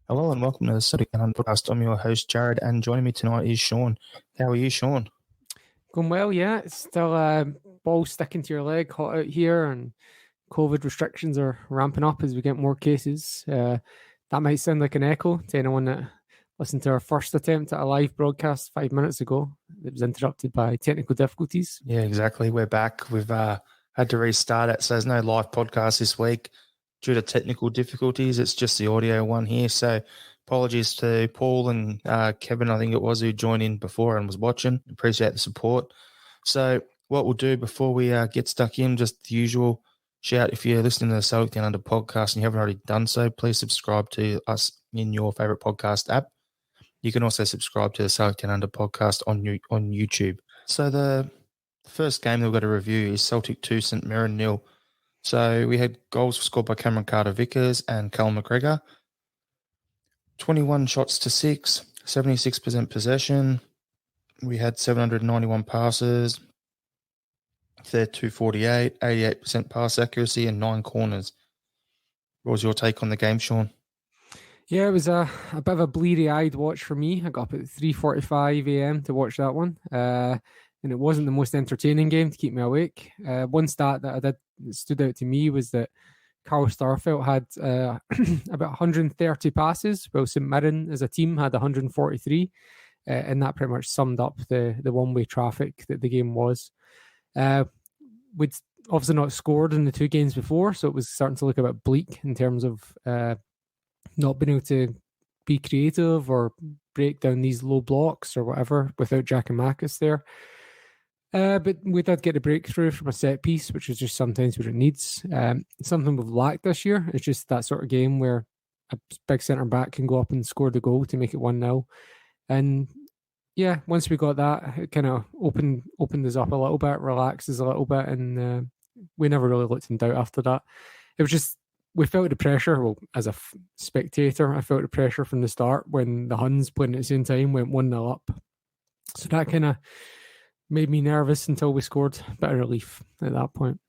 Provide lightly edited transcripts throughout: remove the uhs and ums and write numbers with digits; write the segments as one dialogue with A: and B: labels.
A: Hello and welcome to the Celtic Down Under podcast. I'm your host, Jarrod, and joining me tonight is Sean. How are you, Sean?
B: Going well, yeah. It's still ball sticking to your leg, hot out here, and COVID restrictions are ramping up as we get more cases. That might sound like an echo to anyone that listened to our first attempt at a live broadcast 5 minutes ago. It was interrupted by technical difficulties.
A: Yeah, exactly. We're back. We've had to restart it, so there's no live podcast this week due to technical difficulties. It's just the audio one here. So apologies to Paul and Kevin, I think it was, who joined in before and was watching. Appreciate the support. So what we'll do before we get stuck in, just the usual shout, if you're listening to the Celtic Down Under podcast and you haven't already done so, please subscribe to us in your favourite podcast app. You can also subscribe to the Celtic Down Under podcast on YouTube. So the first game that we've got to review is Celtic 2, St Mirren 0. So we had goals scored by Cameron Carter-Vickers and Callum McGregor. 21 shots to 6, 76% possession. We had 791 passes. They're 248, 88% pass accuracy, and 9 corners. What was your take on the game, Sean?
B: Yeah, it was a bit of a bleary-eyed watch for me. I got up at 3:45 a.m. to watch that one. And it wasn't the most entertaining game to keep me awake. One stat that stood out to me was that Carl Starfelt had about 130 passes, while St Mirren as a team had 143, and that pretty much summed up the one-way traffic that the game was. We'd obviously not scored in the two games before, so it was starting to look a bit bleak in terms of not being able to be creative or break down these low blocks or whatever without Giakoumakis there. But we did get a breakthrough from a set piece, which is just sometimes what it needs. Something we've lacked this year. It's just that sort of game where a big centre back can go up and score the goal to make it 1-0. And yeah, once we got that, it kind of opened us up a little bit, relaxed us a little bit, and we never really looked in doubt after that. It was just, we felt the pressure. Well, as a spectator, I felt the pressure from the start when the Huns playing at the same time went 1-0 up. So that kind of made me nervous until we scored. A bit of relief at that point.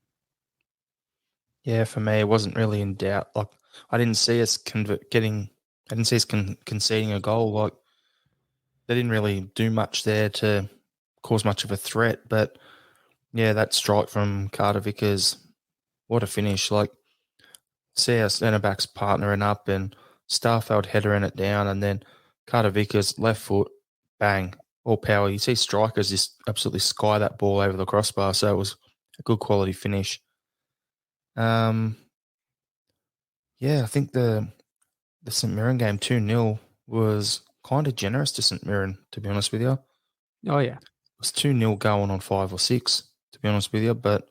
A: Yeah, for me, it wasn't really in doubt. Like, I didn't see us conceding a goal. Like, they didn't really do much there to cause much of a threat. But yeah, that strike from Carter-Vickers, what a finish! Like, see our centre backs partnering up and Starfelt headering it down, and then Carter-Vickers left foot, bang, all power. You see strikers just absolutely sky that ball over the crossbar, so it was a good quality finish. Yeah, I think the St Mirren game 2-0 was kind of generous to St Mirren, to be honest with you.
B: Oh, yeah.
A: It was 2-0 going on 5 or 6, to be honest with you, but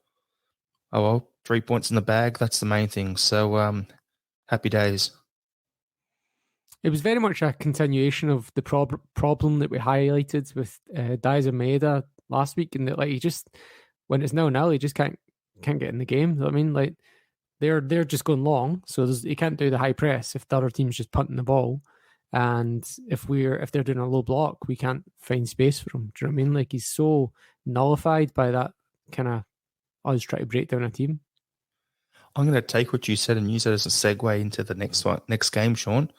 A: oh well, 3 points in the bag, that's the main thing. So happy days.
B: It was very much a continuation of the problem that we highlighted with Daiza Maeda last week, and that, like, he just, when it's 0-0, he just can't get in the game. You know what I mean, like, they're just going long, so he can't do the high press if the other team's just punting the ball, and if they're doing a low block, we can't find space for him. Do you know what I mean? Like, he's so nullified by that kind of us trying to break down a team.
A: I'm going to take what you said and use it as a segue into the next game, Sean.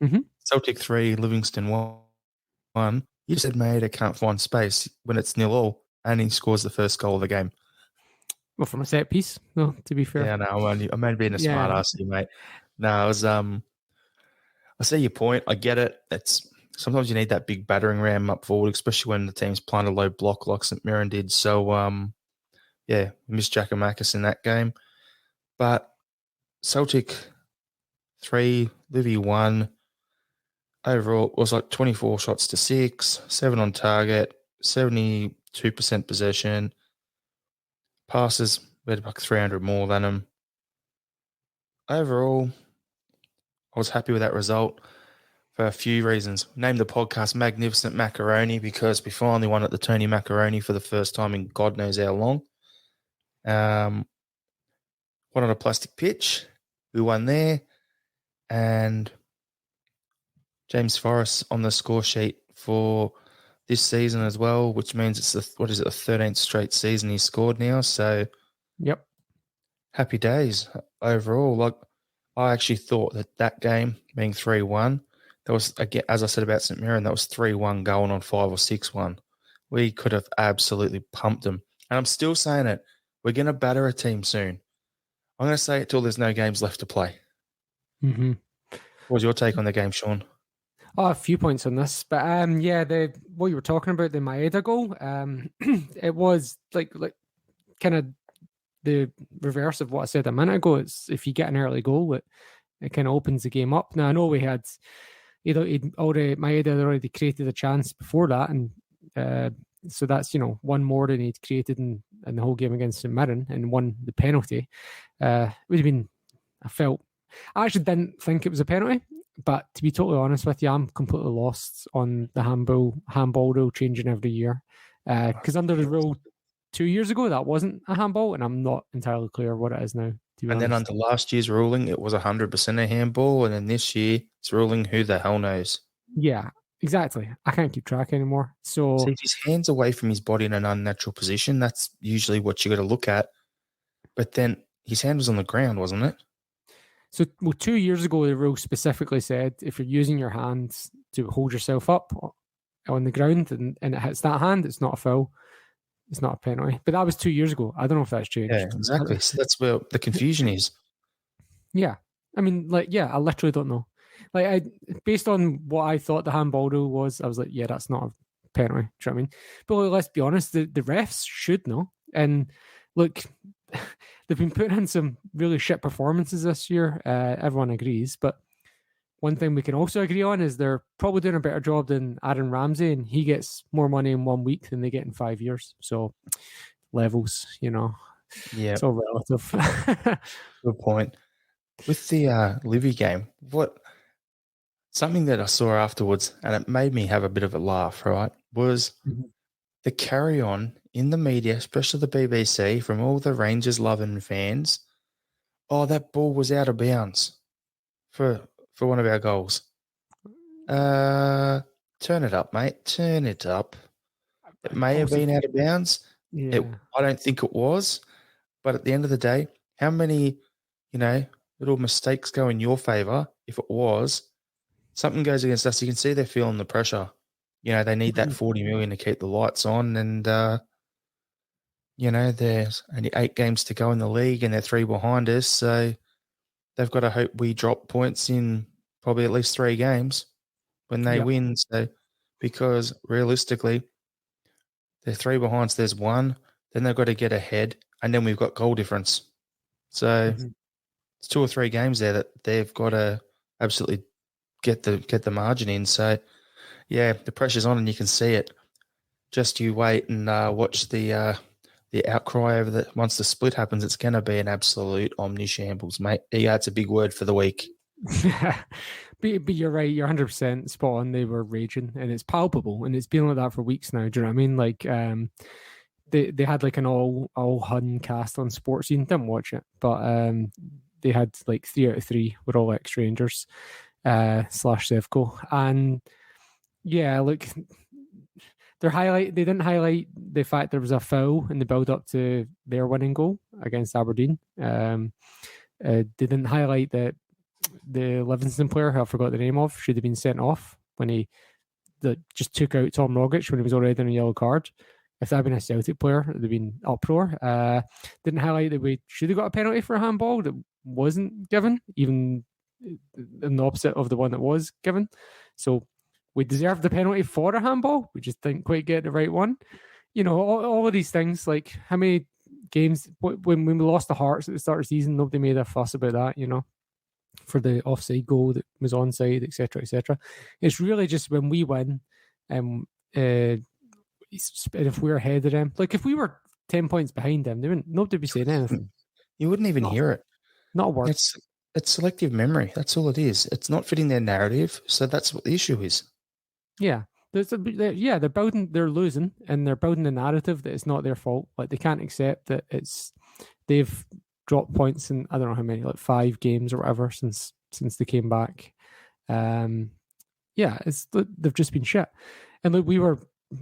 B: Mm-hmm.
A: Celtic 3, Livingston 1. You said Maeda can't find space when it's 0-0, and he scores the first goal of the game.
B: Well, from a set piece, no, to be fair.
A: Yeah, no, I'm only being a smart ass here, mate. No, it was I see your point. I get it. It's sometimes you need that big battering ram up forward, especially when the team's playing a low block like St Mirren did. So yeah, we missed Giakoumakis in that game. But Celtic 3, Livy 1. Overall, it was like 24 shots to 6, 7 on target, 72% possession. Passes, we had like 300 more than them. Overall, I was happy with that result for a few reasons. Named the podcast Magnificent Macaroni because we finally won at the Tony Macaroni for the first time in God knows how long. Won on a plastic pitch. We won there. And James Forrest on the score sheet for this season as well, which means it's the 13th straight season he's scored now. So,
B: yep,
A: happy days overall. Like, I actually thought that game being 3-1 That was, again, as I said about St Mirren, that was 3-1 going on 5 or 6-1. We could have absolutely pumped them. And I'm still saying it. We're going to batter a team soon. I'm going to say it till there's no games left to play.
B: Mm-hmm.
A: What was your take on the game, Sean?
B: Oh, a few points on this, but what you were talking about, the Maeda goal, it was like kind of the reverse of what I said a minute ago. It's if you get an early goal, it kind of opens the game up. Now I know Maeda had already created a chance before that, and so that's one more than he'd created in the whole game against St Mirren, and won the penalty. It would have been. I actually didn't think it was a penalty. But to be totally honest with you, I'm completely lost on the handball rule changing every year. Because under the rule 2 years ago, that wasn't a handball, and I'm not entirely clear what it is now.
A: And then under last year's ruling, it was 100% a handball, and then this year, it's ruling who the hell knows.
B: Yeah, exactly. I can't keep track anymore. So
A: see, if his hand's away from his body in an unnatural position, that's usually what you got to look at. But then his hand was on the ground, wasn't it?
B: So, 2 years ago, the rule specifically said if you're using your hands to hold yourself up on the ground and it hits that hand, it's not a foul. It's not a penalty. But that was 2 years ago. I don't know if that's changed.
A: Yeah, exactly. So that's where the confusion is.
B: Yeah. I mean, I literally don't know. Based on what I thought the handball rule was, I was like, yeah, that's not a penalty. Do you know what I mean? But let's be honest, the refs should know. And look, they've been putting in some really shit performances this year. Everyone agrees. But one thing we can also agree on is they're probably doing a better job than Aaron Ramsey, and he gets more money in 1 week than they get in 5 years. So levels,
A: Yeah.
B: It's all relative.
A: Good point. With the Livy game, something that I saw afterwards, and it made me have a bit of a laugh, right, was the carry-on in the media, especially the BBC, from all the Rangers-loving fans. Oh, that ball was out of bounds for one of our goals. Turn it up, mate. Turn it up. It may have been out of bounds.
B: Yeah.
A: I don't think it was. But at the end of the day, how many, little mistakes go in your favour if it was? Something goes against us. You can see they're feeling the pressure. They need that 40 million to keep the lights on. And, there's only 8 games to go in the league and they're 3 behind us. So they've got to hope we drop points in probably at least 3 games when they win. So, because realistically, they're 3 behind, so there's 1. Then they've got to get ahead. And then we've got goal difference. So it's 2 or 3 games there that they've got to absolutely get the margin in. So, yeah, the pressure's on and you can see it. Just you wait and watch the outcry over once the split happens. It's going to be an absolute omni-shambles, mate. Yeah, it's a big word for the week.
B: But you're right. You're 100% spot on. They were raging, and it's palpable, and it's been like that for weeks now. Do you know what I mean? Like, they had like an all Hun cast on Sports Scene. Didn't watch it, but they had like 3 out of 3 were all ex-Rangers / Sevco, and yeah, look, they didn't highlight the fact there was a foul in the build up to their winning goal against Aberdeen. They didn't highlight that the Livingston player, who I forgot the name of, should have been sent off when he just took out Tom Rogic when he was already on a yellow card. If that had been a Celtic player, it would have been uproar. Didn't highlight that we should have got a penalty for a handball that wasn't given, even in the opposite of the one that was given. So we deserved the penalty for a handball. We just didn't quite get the right one. All of these things, like how many games, when we lost the Hearts at the start of the season, nobody made a fuss about that, for the offside goal that was onside, etc., etc. It's really just when we win, if we're ahead of them, like if we were 10 points behind them, nobody would be saying anything.
A: You wouldn't even hear it.
B: Not a word.
A: It's selective memory. That's all it is. It's not fitting their narrative. So that's what the issue is.
B: Yeah. They're losing, and they're building a narrative that it's not their fault. Like, they can't accept that they've dropped points in, I don't know how many, like 5 games or whatever since they came back. They've just been shit. And look,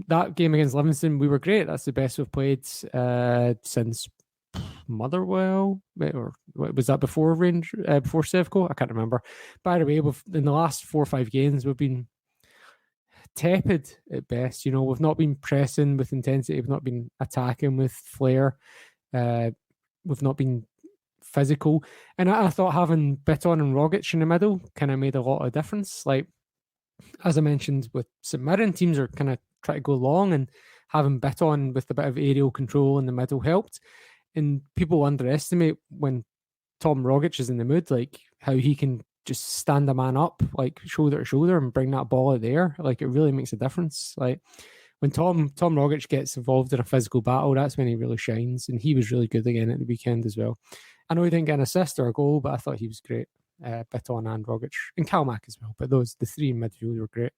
B: that game against Livingston, we were great. That's the best we've played since Motherwell, or was that before before Sevco? I can't remember. By the way, in the last 4 or 5 games, we've been tepid at best. We've not been pressing with intensity. We've not been attacking with flair. We've not been physical. And I thought having Bitton and Rogic in the middle kind of made a lot of difference. Like, as I mentioned with St Mirren, teams are kind of trying to go long, and having Bitton with a bit of aerial control in the middle helped. And people underestimate when Tom Rogic is in the mood, like how he can just stand a man up, like shoulder to shoulder, and bring that ball out there. Like, it really makes a difference. Like, when Tom Rogic gets involved in a physical battle, that's when he really shines. And he was really good again at the weekend as well. I know he didn't get an assist or a goal, but I thought he was great. Bitton and Rogic, and Kalmak as well. But the three in midfield were great.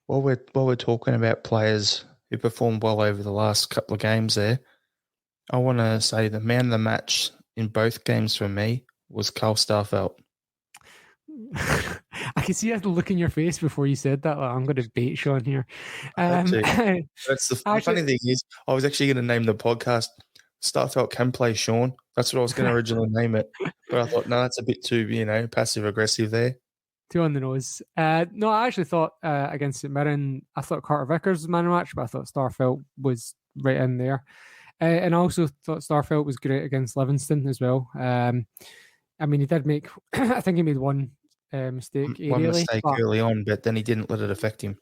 A: While we're talking about players who performed well over the last couple of games there, I want to say the man of the match in both games for me was Carl Starfelt.
B: I can see that look in your face before you said that. Like, I'm going to bait Sean here.
A: That's the funny thing is, I was actually going to name the podcast Starfelt Can Play Sean. That's what I was going to originally name it. But I thought, no, that's a bit too, passive aggressive there.
B: Too on the nose. No, I actually thought against St Mirren, I thought Carter Vickers was man of the match, but I thought Starfelt was right in there. And I also thought Starfelt was great against Livingston as well. He did make, I think he made one mistake.
A: One mistake early on, but then he didn't let it affect him.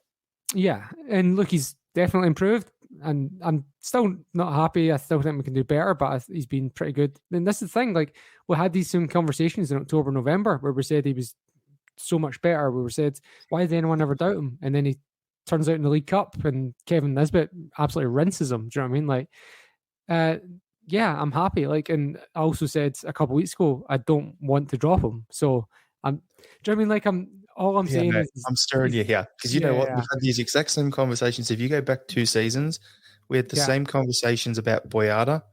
B: Yeah, and look, he's definitely improved, and I'm still not happy. I still think we can do better, but he's been pretty good. And this is the thing, like, we had these same conversations in October, November, where we said he was so much better. We were said, why did anyone ever doubt him? And then he turns out in the League Cup, and Kevin Nisbet absolutely rinses him. Do you know what I mean? Like, yeah, I'm happy. Like, and I also said a couple of weeks ago, I don't want to drop him. So do you know what I mean? Like, saying is,
A: I'm stirring you here because you know what? We've had these exact same conversations. If you go back 2 seasons, we had the same conversations about Boyata.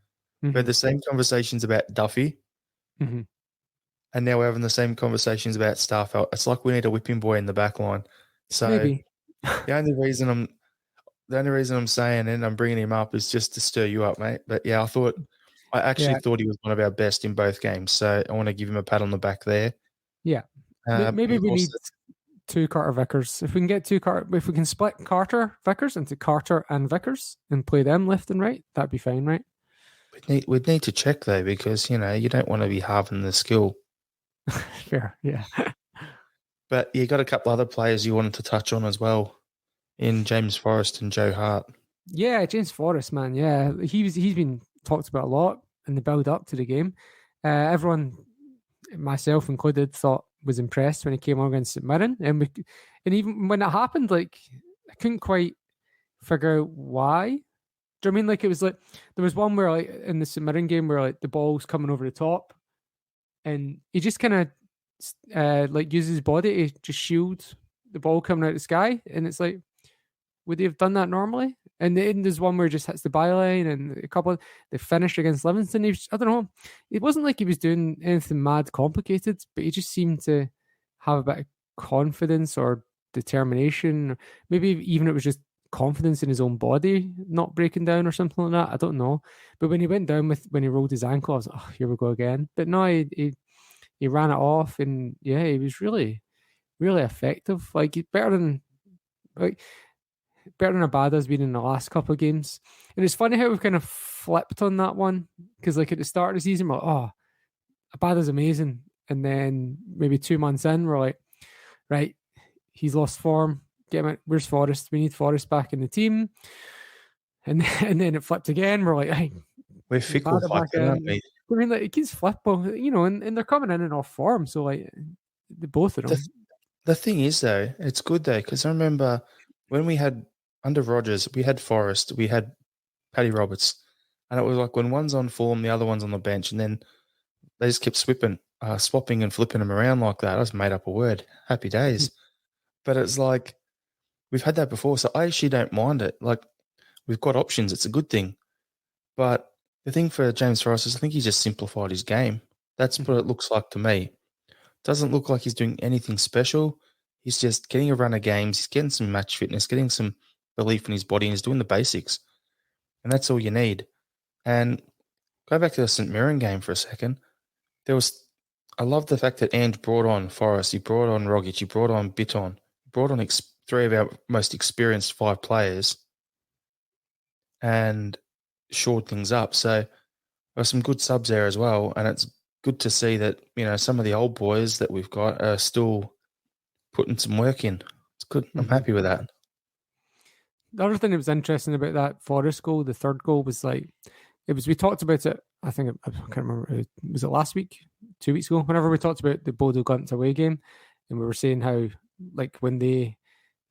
A: Mm-hmm. We had the same conversations about Duffy.
B: Mm-hmm.
A: And now we're having the same conversations about Starfelt. It's like we need a whipping boy in the back line. So
B: maybe
A: the only reason I'm saying it and I'm bringing him up is just to stir you up, mate. But yeah, I actually thought he was one of our best in both games. So I want to give him a pat on the back there.
B: Yeah. Maybe we need 2 Carter Vickers. If we can get if we can split Carter Vickers into Carter and Vickers and play them left and right, that'd be fine, right?
A: We'd need to check though, because you don't want to be halving the skill.
B: Fair, yeah.
A: But you got a couple other players you wanted to touch on as well, in James Forrest and Joe Hart.
B: Yeah, James Forrest, man. Yeah, he's been talked about a lot in the build up to the game. Everyone, myself included, was impressed when he came on against St Mirren, and even when it happened, like, I couldn't quite figure out why. Do you know what I mean? Like, it was like there was one where, like, in the St Mirren game where, like, the ball's coming over the top, and he just kind of like uses his body to just shield the ball coming out of the sky, and it's like, would he have done that normally? And then there's one where he just hits the byline, and a couple they finished against Livingston. I don't know. It wasn't like he was doing anything mad complicated, but he just seemed to have a bit of confidence or determination. Maybe even it was just confidence in his own body not breaking down or something like that. I don't know. But when he went down when he rolled his ankle, I was like, oh, here we go again. But no, he ran it off, and yeah, he was really, really effective. Like, better than Abada's been in the last couple of games. And it's funny how we've kind of flipped on that one, because, like, at the start of the season, we're like, oh, Abada's amazing. And then maybe 2 months in, we're like, right, he's lost form. Get him out. Where's Forrest? We need Forrest back in the team. And then it flipped again. We're like, hey,
A: we're fickle fucking, aren't we?
B: I mean, like, it keeps flipping, and they're coming in off form. So, like, both of them.
A: The thing is, though, it's good, though, because I remember when we had, under Rodgers, we had Forrest, we had Paddy Roberts, and it was like when one's on form, the other one's on the bench, and then they just kept swapping and flipping them around like that. I just made up a word. Happy days. But it's like, we've had that before, so I actually don't mind it. Like, we've got options. It's a good thing. But the thing for James Forrest is I think he just simplified his game. That's what it looks like to me. Doesn't look like he's doing anything special. He's just getting a run of games. He's getting some match fitness, getting some belief in his body, and he's doing the basics. And that's all you need. And go back to the St Mirren game for a second. I love the fact that Ange brought on Forrest, he brought on Rogic, he brought on Bitton, he brought on three of our most experienced 5 players and shored things up. So there were some good subs there as well, and it's good to see that, some of the old boys that we've got are still putting some work in. It's good. I'm happy with that.
B: The other thing that was interesting about that Forrest goal, the third goal, was we talked about it, I think, I can't remember, was it last week, 2 weeks ago, whenever we talked about the Bodo Glimt away game, and we were saying how, when they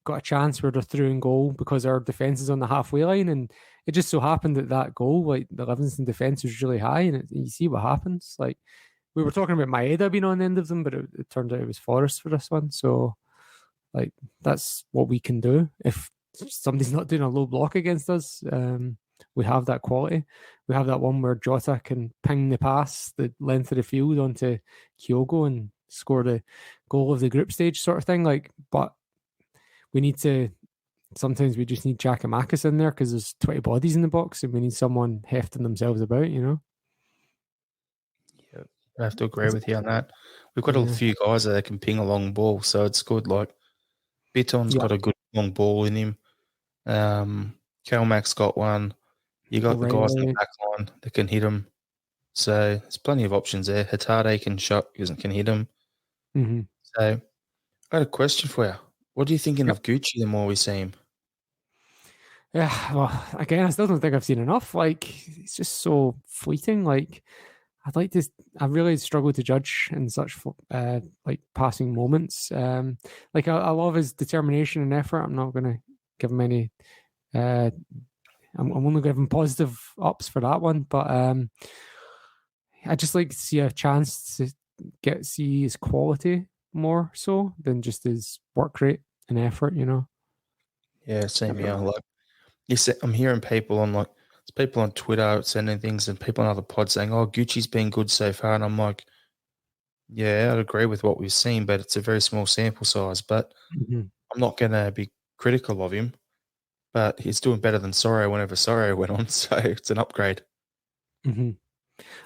B: got a chance where they're through in goal because our defence is on the halfway line, and it just so happened that goal, the Livingston defence was really high, and you see what happens. We were talking about Maeda being on the end of them, but it turned out it was Forrest for this one. So, that's what we can do. If somebody's not doing a low block against us, we have that quality. We have that one where Jota can ping the pass the length of the field onto Kyogo and score the goal of the group stage sort of thing. But we need to, sometimes we just need Giakoumakis in there because there's 20 bodies in the box and we need someone hefting themselves about,
A: Yeah, I have to agree with you on that. We've got a few guys that can ping a long ball, so it's good. Bitton's got a good long ball in him. Kalmak's got one. You got the guys in the back line that can hit him. So there's plenty of options there. Hatade can hit him.
B: Mm-hmm.
A: So I got a question for you. What are you thinking of Gucci the more we see him?
B: Yeah, well, again, I still don't think I've seen enough. It's just so fleeting. I really struggle to judge in such passing moments. I love his determination and effort. I'm not going to give him any. I'm only giving positive ups for that one, but I just like to see a chance to see his quality more so than just his work rate and effort.
A: Yeah, same here. I'm hearing people on people on Twitter sending things and people on other pods saying, "Oh, Gucci's been good so far," and I'm like, "Yeah, I'd agree with what we've seen, but it's a very small sample size." But I'm not going to be critical of him. But he's doing better than Sorrow whenever Sorrow went on, so it's an upgrade.
B: Mm-hmm.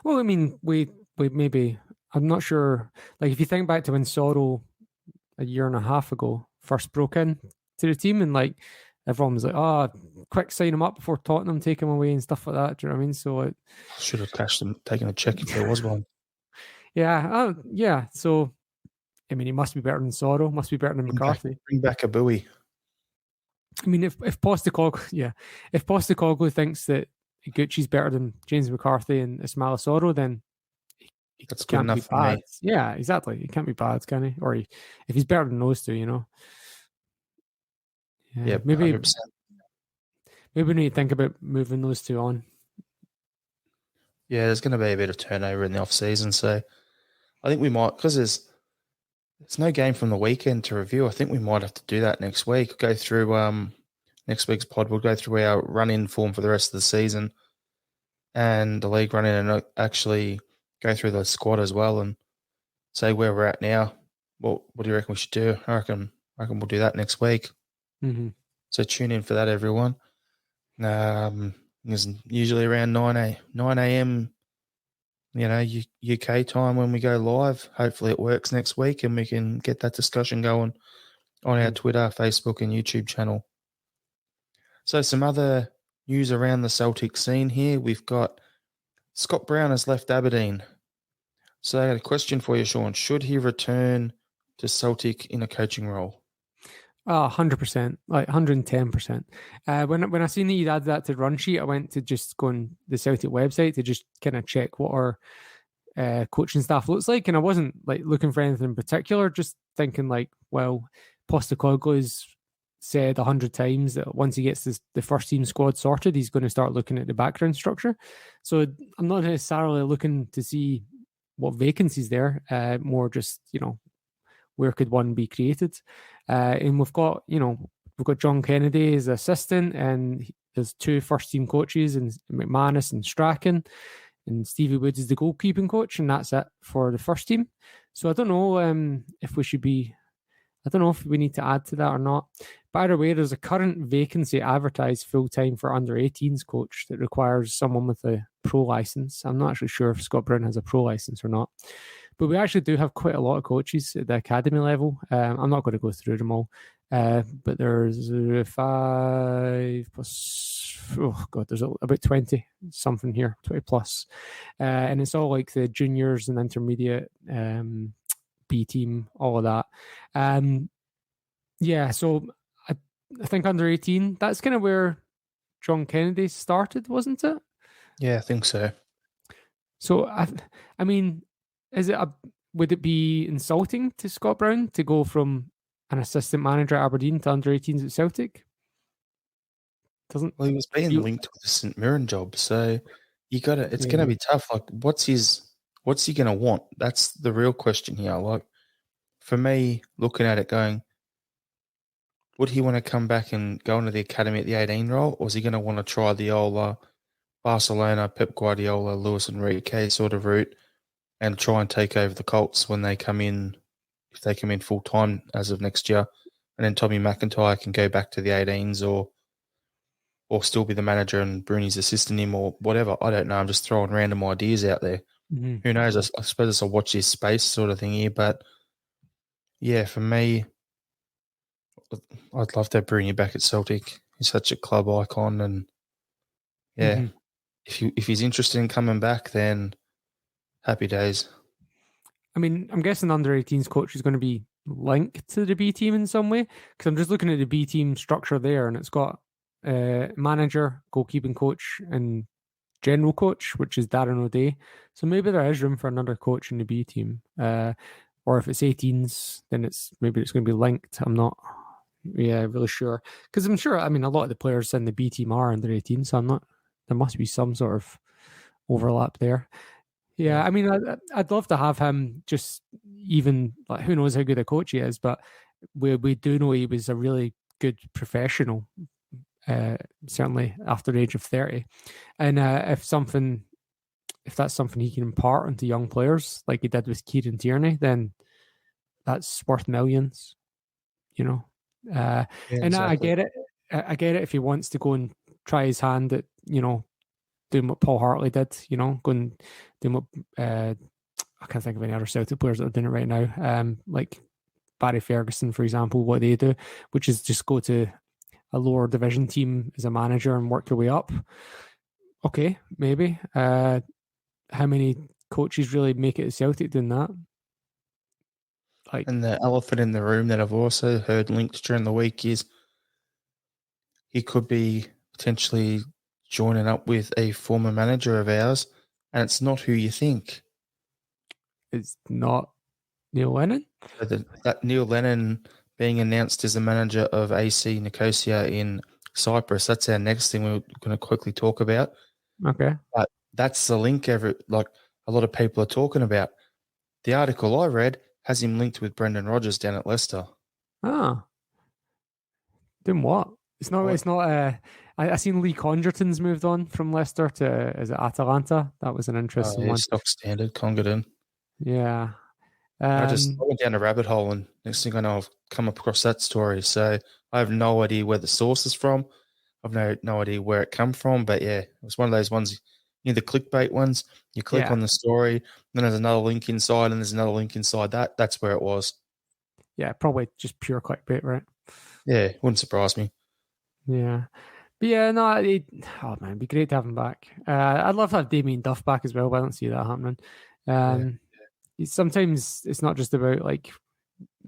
B: Well, I mean, we maybe, I'm not sure. If you think back to when Sorrow a year and a half ago first broke in to the team, and everyone was like, "Oh, quick, sign him up before Tottenham take him away," and stuff like that. Do you know what I mean? So
A: I should have taken a check if there was one.
B: Yeah, yeah. So, I mean, he must be better than Sorrow. Must be better than McCarthy.
A: Bring back a buoy.
B: I mean, if Postecoglou thinks that Gucci's better than James McCarthy and Ismaila Soro, then
A: that's good enough for me.
B: Yeah, exactly. He can't be bad, can he? Or if he's better than those two,
A: Yeah, maybe 100%.
B: Maybe we need to think about moving those two on.
A: Yeah, there's going to be a bit of turnover in the off season, so I think we might, because there's no game from the weekend to review. I think we might have to do that next week. Go through next week's pod. We'll go through our run-in form for the rest of the season and the league run-in, and actually go through the squad as well and say where we're at now. What do you reckon we should do? I reckon we'll do that next week.
B: Mm-hmm.
A: So tune in for that, everyone. It's usually around 9 a.m. UK time when we go live. Hopefully it works next week and we can get that discussion going on our Twitter, Facebook and YouTube channel. So some other news around the Celtic scene here. We've got Scott Brown has left Aberdeen. So I got a question for you, Sean. Should he return to Celtic in a coaching role?
B: 100%, 110%. When I seen that you'd add that to run sheet, I went to just go on the Celtic website to just kind of check what our coaching staff looks like, and I wasn't looking for anything in particular. Just thinking Postecoglou's said 100 times that once he gets the first team squad sorted, he's going to start looking at the background structure. So I'm not necessarily looking to see what vacancies there. More just where could one be created. And we've got John Kennedy as assistant, and there's 2 first team coaches, and McManus and Strachan, and Stevie Woods is the goalkeeping coach, and that's it for the first team. So I don't know if we should be I don't know if we need to add to that or not. By the way, there's a current vacancy advertised full-time for under-18s coach that requires someone with a pro license. I'm not actually sure if Scott Brown has a pro license or not. But we actually do have quite a lot of coaches at the academy level. I'm not going to go through them all. But there's 5 plus, oh God, there's about 20 something here, 20 plus. And it's all like the juniors and intermediate B team, all of that. Yeah, so I think under 18, that's kind of where John Kennedy started, wasn't it?
A: Yeah, I think so.
B: So, I mean, would it be insulting to Scott Brown to go from an assistant manager at Aberdeen to under 18s at Celtic?
A: Well, he was being linked with the St Mirren job, so it's gonna be tough. Like, what's he gonna want? That's the real question here. Like, for me, looking at it, going, would he want to come back and go into the academy at the 18 role, or is he gonna want to try the old Barcelona, Pep Guardiola, Luis Enrique sort of route, and try and take over the Colts when they come in, if they come in full time as of next year, and then Tommy McIntyre can go back to the 18s or still be the manager and Bruni's assisting him or whatever. I don't know. I'm just throwing random ideas out there.
B: Mm-hmm.
A: Who knows? I suppose it's a watch this space sort of thing here. But, yeah, for me, I'd love to have Bruni back at Celtic. He's such a club icon. And, yeah, if he's interested in coming back, then happy days.
B: I mean, I'm guessing under 18s coach is going to be linked to the B team in some way, because I'm just looking at the B team structure there, and it's got manager, goalkeeping coach, and general coach, which is Darren O'Day. So maybe there is room for another coach in the B team. Or if it's 18s, then maybe it's going to be linked. I'm not really sure. Because I'm sure, I mean, a lot of the players in the B team are under 18, so there must be some sort of overlap there. Yeah, I mean, I'd love to have him just even, like, who knows how good a coach he is, but we do know he was a really good professional, certainly after the age of 30. And if that's something he can impart onto young players, like he did with Kieran Tierney, then that's worth millions, you know. And exactly. I get it if he wants to go and try his hand at, doing what Paul Hartley did, going doing what I can't think of any other Celtic players that are doing it right now. Like Barry Ferguson, for example, what they do, which is just go to a lower division team as a manager and work your way up. Okay, maybe. How many coaches really make it at Celtic doing that?
A: And the elephant in the room that I've also heard linked during the week is he could be potentially joining up with a former manager of ours, and it's not who you think.
B: It's not Neil Lennon?
A: That Neil Lennon being announced as the manager of AC Nicosia in Cyprus, that's our next thing we're going to quickly talk about.
B: Okay.
A: But that's the link a lot of people are talking about. The article I read has him linked with Brendan Rodgers down at Leicester.
B: Ah. Doing what? It's not. I seen Lee Congerton's moved on from Leicester to is it Atalanta? That was an interesting one.
A: Stock standard, Congerton.
B: Yeah.
A: I went down a rabbit hole, and next thing I know, I've come across that story. So I have no idea where the source is from. I've no idea where it come from. But yeah, it was one of those ones, the clickbait ones. You click on the story, then there's another link inside, and there's another link inside that. That's where it was.
B: Yeah, probably just pure clickbait, right?
A: Yeah, wouldn't surprise me.
B: Yeah. But yeah, no, man, it'd be great to have him back. I'd love to have Damien Duff back as well, but I don't see that happening. Sometimes it's not just about like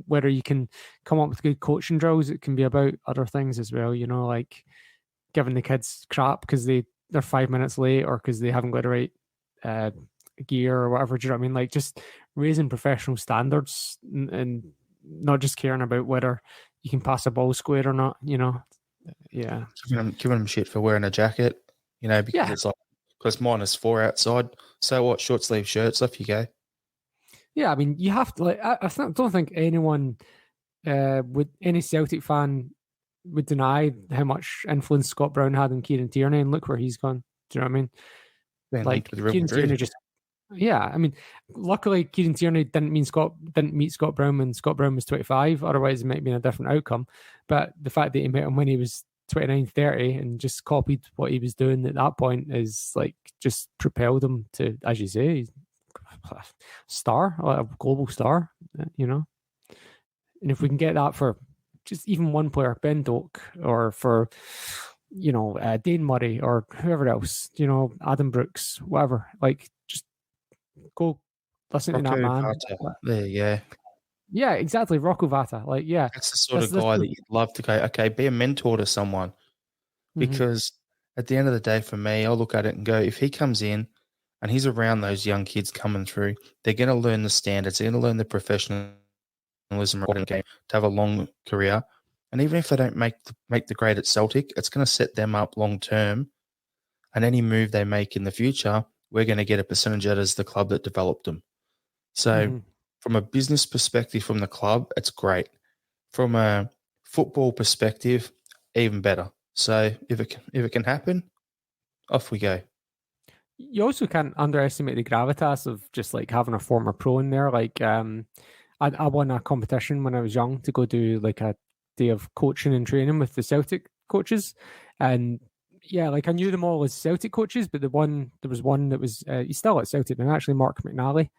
B: whether you can come up with good coaching drills. It can be about other things as well, like giving the kids crap because they're 5 minutes late or because they haven't got the right gear or whatever. Do you know what I mean? Like just raising professional standards and not just caring about whether you can pass a ball square or not, Yeah.
A: Giving them shit for wearing a jacket, because it's like, because -4 outside. So what? Short sleeve shirts, off you go.
B: Yeah, I mean, you have to, like, I don't think anyone, any Celtic fan would deny how much influence Scott Brown had on Kieran Tierney, and look where he's gone. Do you know what I mean?
A: Then
B: like, Kieran Tierney Yeah, I mean, luckily Kieran Tierney didn't meet Scott Brown when Scott Brown was 25. Otherwise, it might have been a different outcome. But the fact that he met him when he was 29, 30 and just copied what he was doing at that point is like just propelled him to, as you say, he's a star, a global star, you know. And if we can get that for just even one player, Ben Doak, or for Dane Murray or whoever else, Adam Brooks, whatever, like just go listen to that
A: Rocco
B: man.
A: Vata. There you go.
B: Yeah, exactly. Rocco Vata. Like, yeah.
A: That's the sort of guy that you'd love to go, okay, be a mentor to someone. Because at the end of the day, for me, I'll look at it and go, if he comes in and he's around those young kids coming through, they're going to learn the standards, they're going to learn the professionalism of the game to have a long career. And even if they don't make the grade at Celtic, it's going to set them up long term. And any move they make in the future, we're going to get a percentage out as the club that developed them. So from a business perspective from the club, it's great. From a football perspective, even better. So if it can happen, off we go.
B: You also can't underestimate the gravitas of just like having a former pro in there. Like, I won a competition when I was young to go do like a day of coaching and training with the Celtic coaches, and yeah, like I knew them all as Celtic coaches, but there was one that was he's still at Celtic and actually Mark McNally,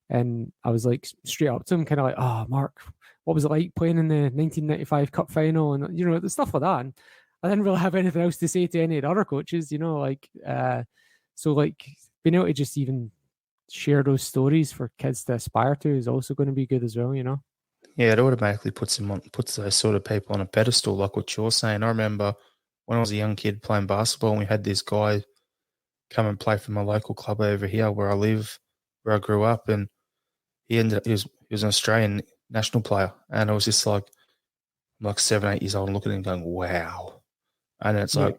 B: and I was like straight up to him, kind of like, "Oh, Mark, what was it like playing in the 1995 Cup final?" And the stuff like that. And I didn't really have anything else to say to any of the other coaches, so like being able to just even share those stories for kids to aspire to is also going to be good as well,
A: Yeah, it automatically puts those sort of people on a pedestal, like what you're saying. I remember when I was a young kid playing basketball, and we had this guy come and play for my local club over here where I live, where I grew up, and he was an Australian national player, and I was just like 7, 8 years old, and looking at him going, wow. And it's like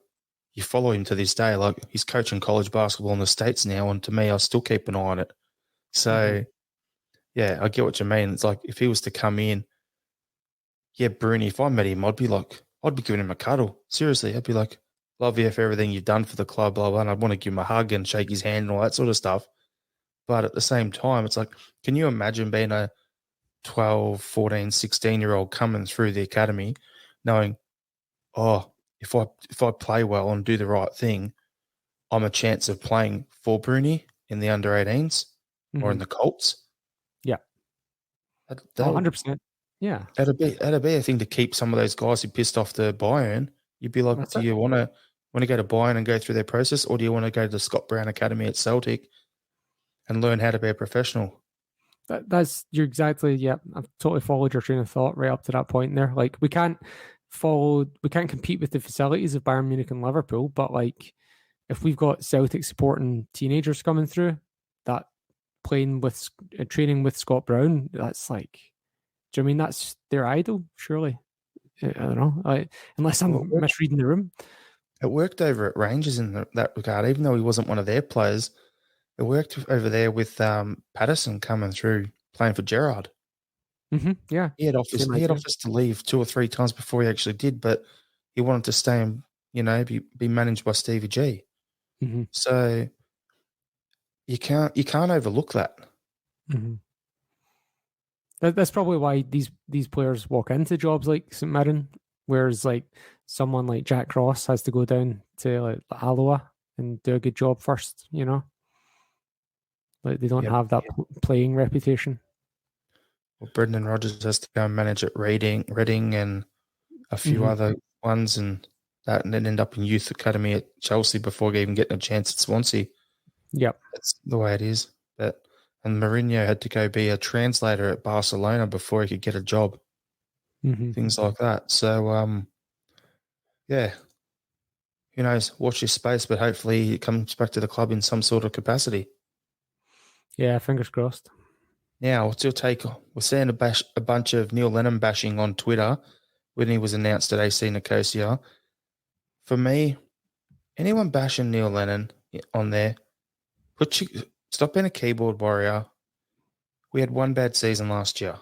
A: you follow him to this day, like he's coaching college basketball in the States now, and to me, I still keep an eye on it. So yeah, I get what you mean. It's like if he was to come in, yeah, Bruni, if I met him, I'd be giving him a cuddle. Seriously, I'd be like, love you for everything you've done for the club, blah, blah. And I'd want to give him a hug and shake his hand and all that sort of stuff. But at the same time, it's like, can you imagine being a 12, 14, 16-year-old coming through the academy knowing, oh, if I play well and do the right thing, I'm a chance of playing for Bruni in the under 18s or in the Colts.
B: Yeah. 100%. Yeah.
A: That'd be a thing to keep some of those guys who pissed off the Bayern. You'd be like, do you want to go to Bayern and go through their process, or do you want to go to the Scott Brown Academy at Celtic and learn how to be a professional?
B: You're exactly, yeah. I've totally followed your train of thought right up to that point there. Like we can't compete with the facilities of Bayern Munich and Liverpool, but like if we've got Celtic supporting teenagers coming through, that training with Scott Brown, that's like, do you mean that's their idol? Surely, I don't know. Unless I'm misreading the room.
A: It worked over at Rangers in that regard, even though he wasn't one of their players. It worked over there with Patterson coming through playing for Jarrod.
B: Yeah,
A: he had offers to leave 2 or 3 times before he actually did, but he wanted to stay and be managed by Stevie G. So you can't overlook that.
B: That's probably why these players walk into jobs like St Mirren, whereas like someone like Jack Ross has to go down to like Alloa and do a good job first. Like they don't have that playing reputation.
A: Well, Brendan Rodgers has to go and manage at Reading and a few other ones, and then end up in youth academy at Chelsea before even getting a chance at Swansea.
B: Yep,
A: that's the way it is. And Mourinho had to go be a translator at Barcelona before he could get a job. Things like that. So, yeah, who knows? Watch your space, but hopefully he comes back to the club in some sort of capacity.
B: Yeah, fingers crossed.
A: Now, what's your take? We're seeing a bunch of Neil Lennon bashing on Twitter when he was announced at AC Nicosia. For me, anyone bashing Neil Lennon on there, stop being a keyboard warrior. We had one bad season last year.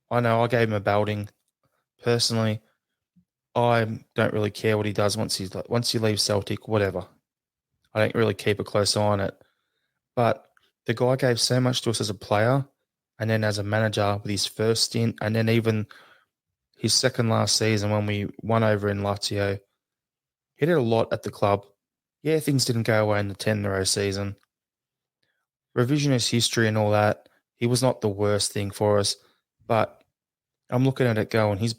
A: I know I gave him a belting. Personally, I don't really care what he does once he leaves Celtic, whatever. I don't really keep a close eye on it. But the guy gave so much to us as a player, and then as a manager with his first stint, and then even his second last season when we won over in Lazio. He did a lot at the club. Yeah, things didn't go away in the 10-0 season. Revisionist history and all that, he was not the worst thing for us, but I'm looking at it going, he's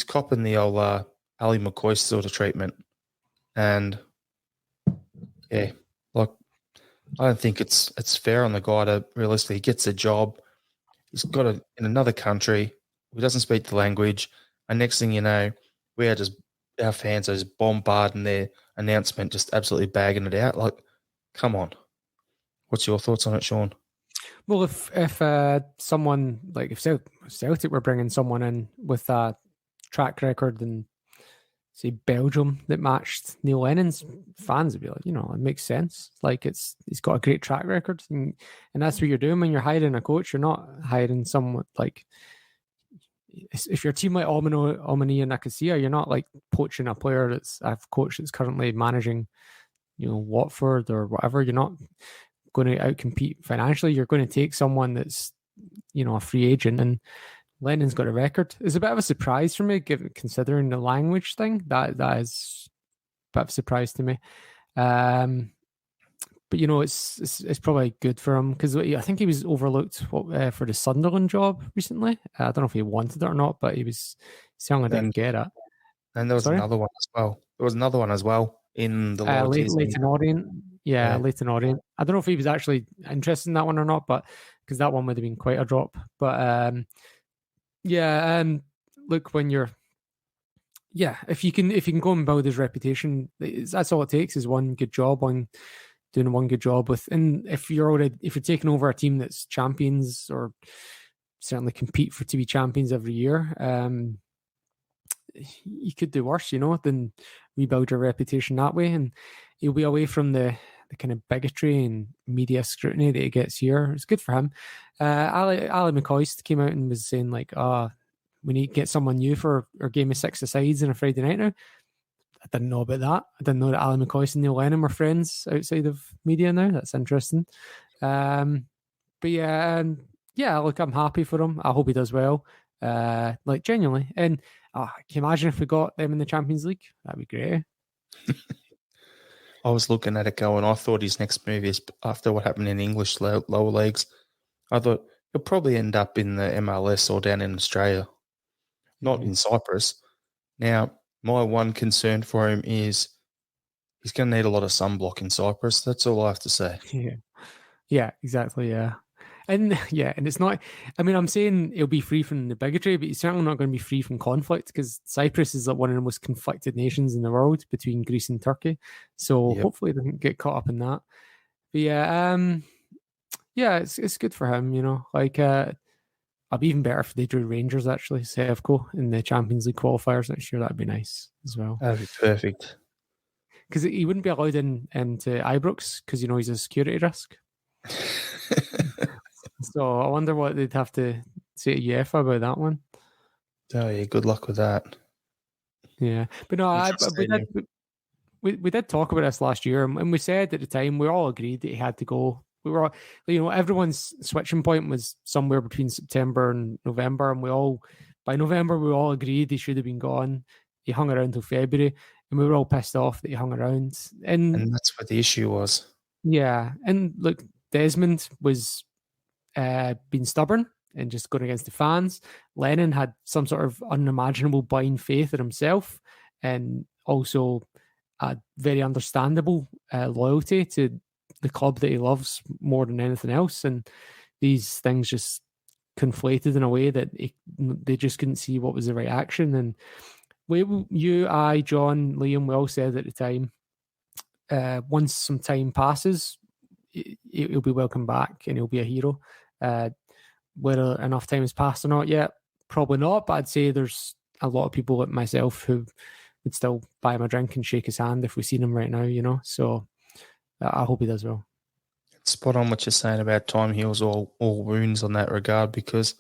A: copping the old Ali McCoy sort of treatment. And yeah, like I don't think it's fair on the guy to realistically he gets a job. He's got it in another country. He doesn't speak the language. And next thing you know, our fans are just bombarding their announcement, just absolutely bagging it out. Like, come on. What's your thoughts on it, Sean?
B: Well, if someone like if Celtic were bringing someone in with a track record in say Belgium that matched Neil Lennon's, fans would be like, it makes sense. Like he's got a great track record, and that's what you're doing when you're hiring a coach. You're not hiring someone like if your team like Omni and Nicosia, you're not like poaching a player that's a coach that's currently managing, Watford or whatever. You're not going to outcompete financially. You're going to take someone that's, a free agent, and Lennon's got a record. It's a bit of a surprise for me, considering the language thing. That is a bit of a surprise to me. But it's probably good for him because I think he was overlooked for the Sunderland job recently. I don't know if he wanted it or not, but he certainly didn't get it.
A: And there was another one as well. There was another one as well in the
B: Leighton Orient. Yeah, Leighton Orient. I don't know if he was actually interested in that one or not, but because that one would have been quite a drop. But look, when you're, if you can go and build his reputation, that's all it takes is one good job on doing one good job with. And if you're taking over a team that's champions or certainly compete to be champions every year, you could do worse, than rebuild your reputation that way. And he'll be away from the kind of bigotry and media scrutiny that he gets here. It's good for him. Ali McCoy came out and was saying like, we need to get someone new for our game of six-a-sides on a Friday night now. I didn't know about that. I didn't know that Ali McCoy and Neil Lennon were friends outside of media now. That's interesting. But look, I'm happy for him. I hope he does well. Like genuinely. And can you imagine if we got them in the Champions League? That'd be great.
A: I was looking at it going, I thought his next move is after what happened in English lower leagues. I thought he'll probably end up in the MLS or down in Australia, not in Cyprus. Now, my one concern for him is he's going to need a lot of sunblock in Cyprus. That's all I have to say.
B: Yeah, exactly. Yeah. And it's not, I'm saying he'll be free from the bigotry, but he's certainly not going to be free from conflict because Cyprus is like one of the most conflicted nations in the world between Greece and Turkey. So hopefully he doesn't get caught up in that. But it's good for him, like, I'd be even better if they drew Rangers actually, Sevco in the Champions League qualifiers next year. That'd be nice as well.
A: That'd be perfect.
B: Because he wouldn't be allowed into Ibrox because, he's a security risk. So I wonder what they'd have to say to UEFA about that one.
A: Oh yeah, good luck with that.
B: Yeah, but no, we did talk about this last year, and we said at the time we all agreed that he had to go. We were, everyone's switching point was somewhere between September and November, and by November we all agreed he should have been gone. He hung around till February, and we were all pissed off that he hung around. And
A: that's what the issue was.
B: Yeah, and look, Desmond was being stubborn and just going against the fans. Lennon had some sort of unimaginable blind faith in himself, and also a very understandable loyalty to the club that he loves more than anything else. And these things just conflated in a way that they just couldn't see what was the right action. And you, I, John, Liam, we all said at the time, once some time passes, he'll be welcome back and he'll be a hero. Whether enough time has passed or not yet, probably not, but I'd say there's a lot of people like myself who would still buy him a drink and shake his hand if we seen him right now, so I hope he does well.
A: It's spot on what you're saying about time heals all wounds on that regard, because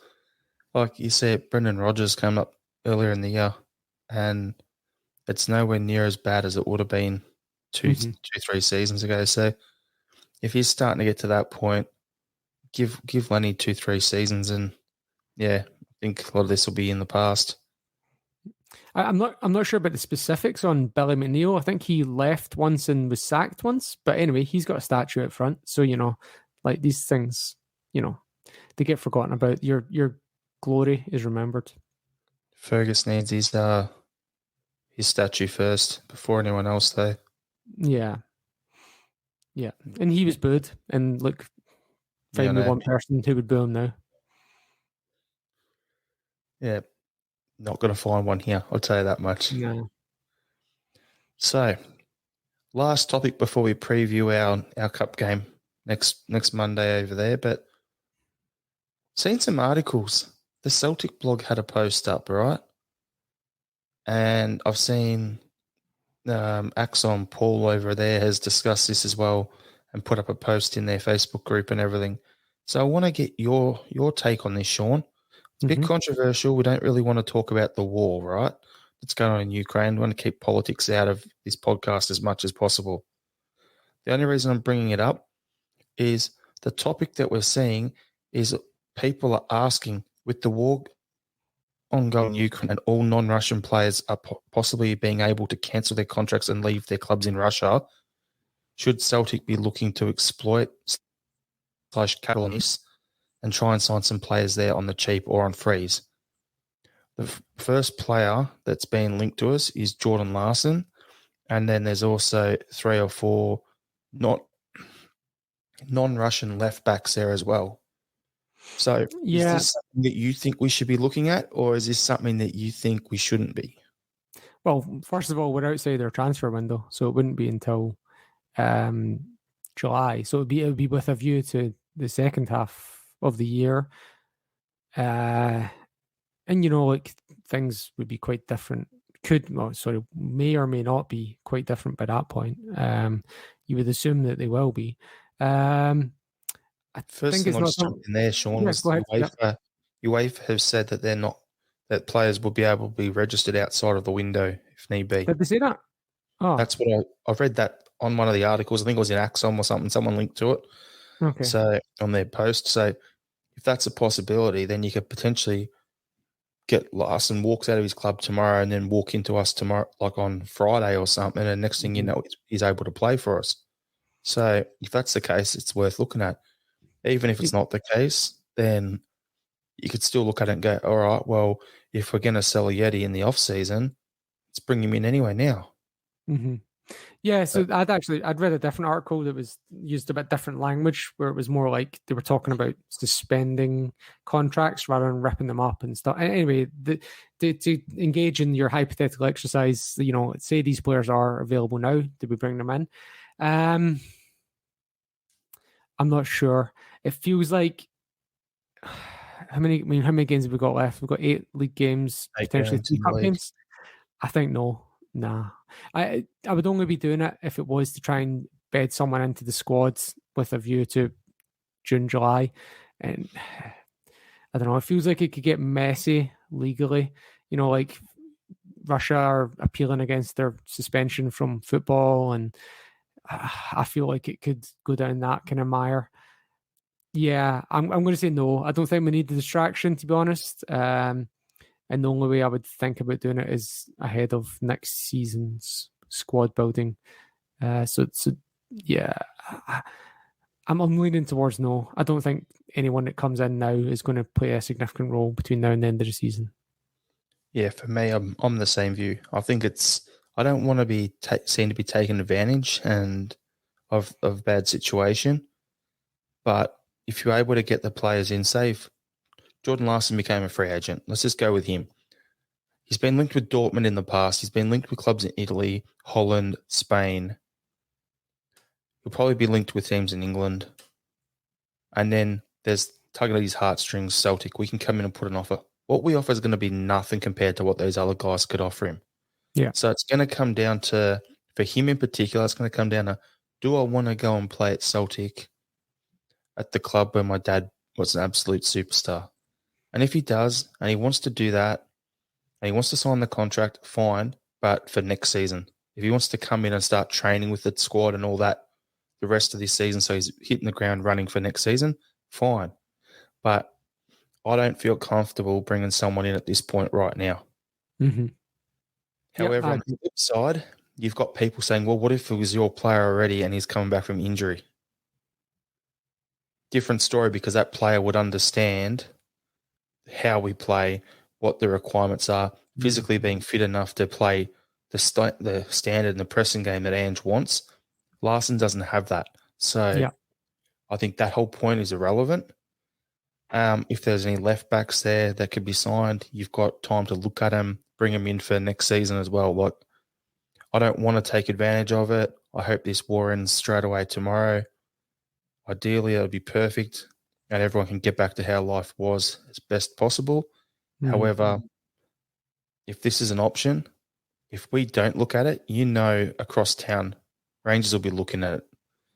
A: like you said, Brendan Rodgers came up earlier in the year and it's nowhere near as bad as it would have been 2-3 seasons ago. So if he's starting to get to that point, give Lenny 2-3 seasons, and yeah, I think a lot of this will be in the past.
B: I'm not sure about the specifics on Billy McNeil. I think he left once and was sacked once. But anyway, he's got a statue out front. So, like these things, they get forgotten about. Your glory is remembered.
A: Fergus needs his statue first before anyone else, though.
B: Yeah. Yeah. And he was booed. And look, find me one person who would boo him now.
A: Yeah. Not going to find one here, I'll tell you that much.
B: No.
A: So, last topic before we preview our cup game next Monday over there, but seen some articles. The Celtic blog had a post up, right? And I've seen Axon Paul over there has discussed this as well and put up a post in their Facebook group and everything. So I want to get your take on this, Sean. It's a bit controversial. We don't really want to talk about the war, right? That's going on in Ukraine. We want to keep politics out of this podcast as much as possible. The only reason I'm bringing it up is the topic that we're seeing is people are asking, with the war ongoing in Ukraine and all non-Russian players are possibly being able to cancel their contracts and leave their clubs in Russia, should Celtic be looking to exploit /capitalists and try and sign some players there on the cheap or on freeze? The first player that's been linked to us is Jordan Larson, and then there's also 3 or 4 non-Russian left backs there as well. So is this something that you think we should be looking at, or is this something that you think we shouldn't be?
B: Well, first of all, we're outside their transfer window, so it wouldn't be until July. So it would be with a view to the second half of the year. And, like things would be quite different. May or may not be quite different by that point. You would assume that they will be. I
A: think it's not something in there, Sean. UEFA have said that that players will be able to be registered outside of the window if need be.
B: Did they say that? Oh,
A: that's what I've read that on one of the articles. I think it was in Axon or something. Someone linked to it.
B: Okay.
A: So on their post. So if that's a possibility, then you could potentially get Larson walks out of his club tomorrow and then walk into us tomorrow, like on Friday or something. And next thing you know, he's able to play for us. So if that's the case, it's worth looking at. Even if it's not the case, then you could still look at it and go, all right, well, if we're going to sell a Yeti in the off-season, let's bring him in anyway now.
B: Mm-hmm. Yeah, so I'd read a different article that was used a bit different language, where it was more like they were talking about suspending contracts rather than ripping them up and stuff. Anyway, to engage in your hypothetical exercise, say these players are available now, do we bring them in? I'm not sure. It feels like how many games have we got left? We've got 8 league games, potentially 2 cup games. I think no. Nah. I would only be doing it if it was to try and bed someone into the squads with a view to June, July. And I don't know, it feels like it could get messy legally. Like Russia are appealing against their suspension from football, and I feel like it could go down that kind of mire. Yeah, I'm going to say no. I don't think we need the distraction, to be honest. And the only way I would think about doing it is ahead of next season's squad building. So yeah, I'm leaning towards no. I don't think anyone that comes in now is going to play a significant role between now and the end of the season.
A: Yeah, for me, I'm the same view. I think I don't want to be seen to be taking advantage of bad situation, but if you're able to get the players in, say if Jordan Larson became a free agent, let's just go with him. He's been linked with Dortmund in the past. He's been linked with clubs in Italy, Holland, Spain. He'll probably be linked with teams in England. And then there's tugging at his heartstrings, Celtic. We can come in and put an offer. What we offer is going to be nothing compared to what those other guys could offer him.
B: Yeah.
A: So it's going to come down to, for him in particular, it's going to come down to, do I want to go and play at Celtic at the club where my dad was an absolute superstar? And if he does, and he wants to do that, and he wants to sign the contract, fine, but for next season. If he wants to come in and start training with the squad and all that the rest of this season, so he's hitting the ground running for next season, fine. But I don't feel comfortable bringing someone in at this point right now.
B: Mm-hmm.
A: However, on the flip side, you've got people saying, well, what if it was your player already and he's coming back from injury? Different story, because that player would understand how we play, what the requirements are, physically being fit enough to play the standard and the pressing game that Ange wants. Larson doesn't have that. So I think that whole point is irrelevant. If there's any left backs there that could be signed, you've got time to look at them, bring them in for next season as well. Like, I don't want to take advantage of it. I hope this war ends straight away tomorrow. Ideally, it would be perfect and everyone can get back to how life was as best possible. However, if this is an option, if we don't look at it, across town, Rangers will be looking at it.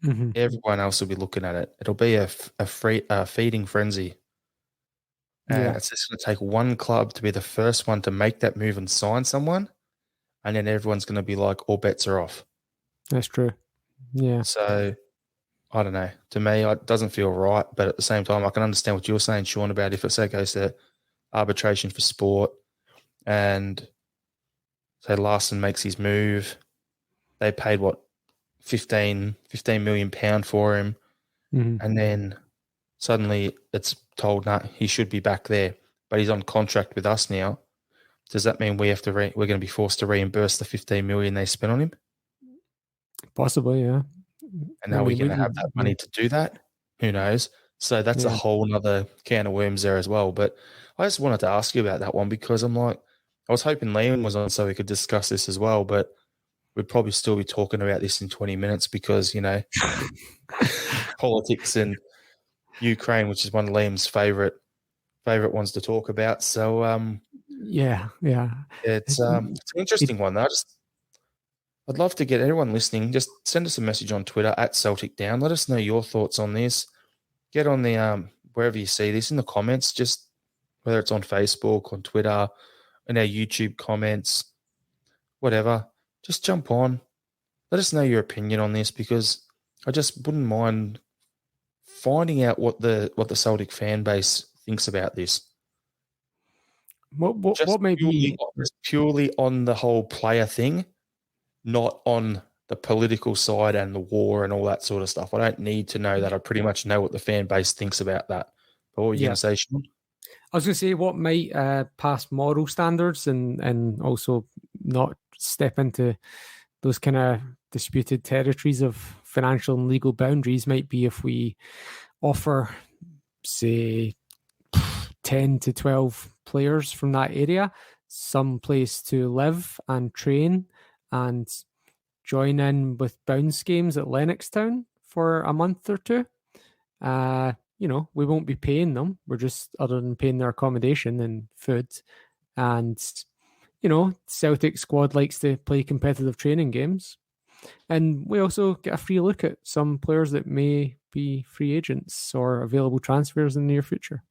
B: Mm-hmm.
A: Everyone else will be looking at it. It'll be a feeding frenzy. And it's just going to take one club to be the first one to make that move and sign someone. And then everyone's going to be like, all bets are off.
B: That's true. Yeah.
A: So, I don't know. To me, it doesn't feel right. But at the same time, I can understand what you're saying, Sean, about if it goes to arbitration for sport and say Larson makes his move. They paid, what, £15 million for him.
B: Mm-hmm.
A: And then suddenly it's told, no, he should be back there. But he's on contract with us now. Does that mean we're going to be forced to reimburse the $15 million they spent on him?
B: Possibly, yeah.
A: And are we going to have that money to do that? Who knows? So that's a whole other can of worms there as well. But I just wanted to ask you about that one because I was hoping Liam was on so we could discuss this as well, but we'd probably still be talking about this in 20 minutes because, politics and Ukraine, which is one of Liam's favorite ones to talk about. So, it's an interesting one. I'd love to get everyone listening. Just send us a message on Twitter at Celtic Down. Let us know your thoughts on this. Get on the wherever you see this in the comments, just whether it's on Facebook, on Twitter, in our YouTube comments, whatever. Just jump on. Let us know your opinion on this because I just wouldn't mind finding out what the Celtic fan base thinks about this.
B: What may be
A: purely on the whole player thing, not on the political side and the war and all that sort of stuff. I don't need to know that. I pretty much know what the fan base thinks about that. But what were you going to say, Sean?
B: I was going to say what might pass moral standards and also not step into those kind of disputed territories of financial and legal boundaries might be if we offer, say, 10 to 12 players from that area some place to live and train and join in with bounce games at Lennoxtown for a month or two. We won't be paying them. We're just, other than paying their accommodation and food. And, Celtic squad likes to play competitive training games. And we also get a free look at some players that may be free agents or available transfers in the near future.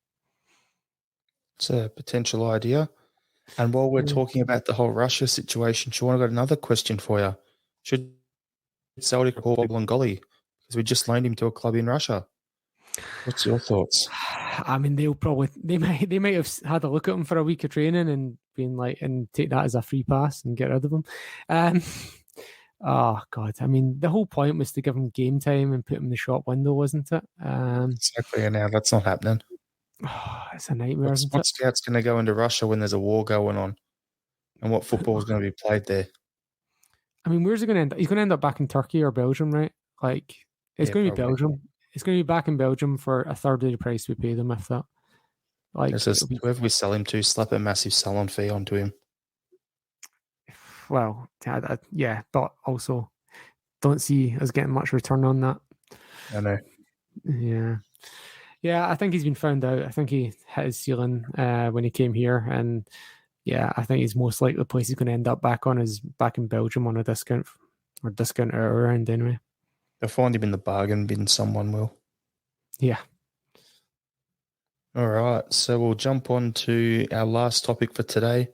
A: It's a potential idea. And while we're talking about the whole Russia situation, Sean, I've got another question for you. Should Celtic call Bolingoli? Because we just loaned him to a club in Russia. What's your thoughts?
B: I mean, they might have had a look at him for a week of training and been like, and take that as a free pass and get rid of him. Oh God! I mean, the whole point was to give him game time and put him in the shop window, wasn't it?
A: Exactly. And now that's not happening.
B: It's a nightmare.
A: What scout's going to go into Russia when there's a war going on, and what football is going to be played there?
B: I mean, where's he going to end up? He's going to end up back in Turkey or Belgium, right? Like, it's going to be Belgium. It's going to be back in Belgium for a third of the price we pay them, if that. Like,
A: whoever we sell him to, slap a massive sell-on fee onto him.
B: Well, yeah, but also don't see us getting much return on that.
A: I know.
B: Yeah, I think he's been found out. I think he hit his ceiling when he came here, and yeah, I think he's most likely the place he's going to end up back on is back in Belgium on a discount around anyway.
A: They'll find him in the bargain bin. Someone will.
B: Yeah.
A: All right, so we'll jump on to our last topic for today.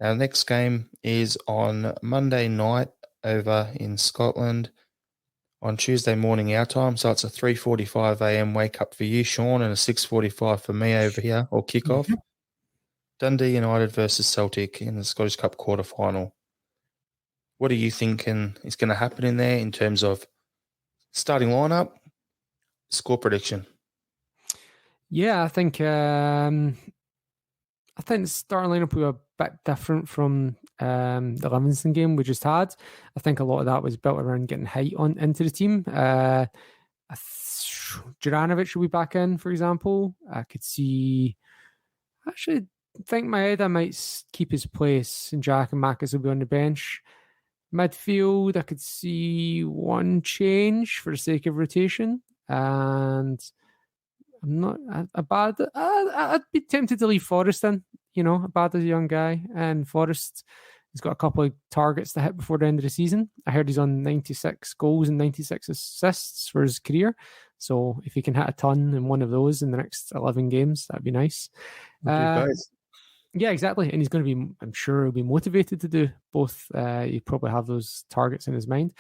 A: Our next game is on Monday night over in Scotland. on Tuesday morning our time. So it's a 3:45 a.m. wake up for you, Sean, and a 6:45 for me over here, or kickoff.
B: Mm-hmm.
A: Dundee United versus Celtic in the Scottish Cup quarterfinal. What are you thinking is going to happen in there in terms of starting lineup, score prediction?
B: Yeah, I think the starting lineup will be a bit different from the Livingston game we just had. I think a lot of that was built around getting height on into the team. Juranovic will be back in, for example. I could see. Actually, think my head I might keep his place, and Jack and Marcus will be on the bench. Midfield, I could see one change for the sake of rotation, and I'm not a bad. I'd be tempted to leave Forrest in. A bad as a young guy, and Forrest has got a couple of targets to hit before the end of the season. I heard he's on 96 goals and 96 assists for his career. So if he can hit a ton in one of those in the next 11 games, that'd be nice. Yeah, exactly. And he's going to be, I'm sure he'll be motivated to do both. He'd probably have those targets in his mind.